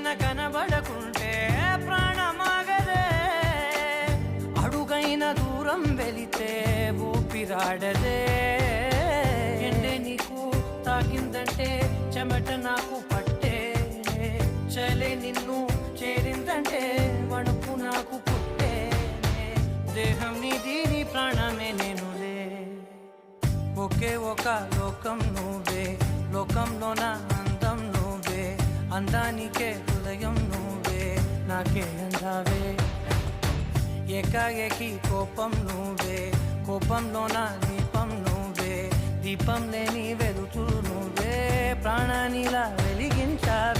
పైన కనబడకుంటే ప్రాణమాగదే, అడుగైన దూరం వెళితే ఊపిరాడదే. ఎండే నీకు తాకిందంటే చెమట నాకు పట్టే, చలే నిన్ను చేరిందంటే వణుకు నాకు పుట్టే. దేహం నీది నీ ప్రాణమే నేనులే, ఒకే ఒక లోకం నువ్వే, లోకంలోన అందం నువ్వే, అందానికే హృదయం నువ్వే, నాకే అందావే. ఏకాఏకి కోపం నువ్వే, కోపంలోన దీపం నువ్వే, దీపం లేని వెలుతురు నువ్వే, ప్రాణానిలా వెలిగించావే.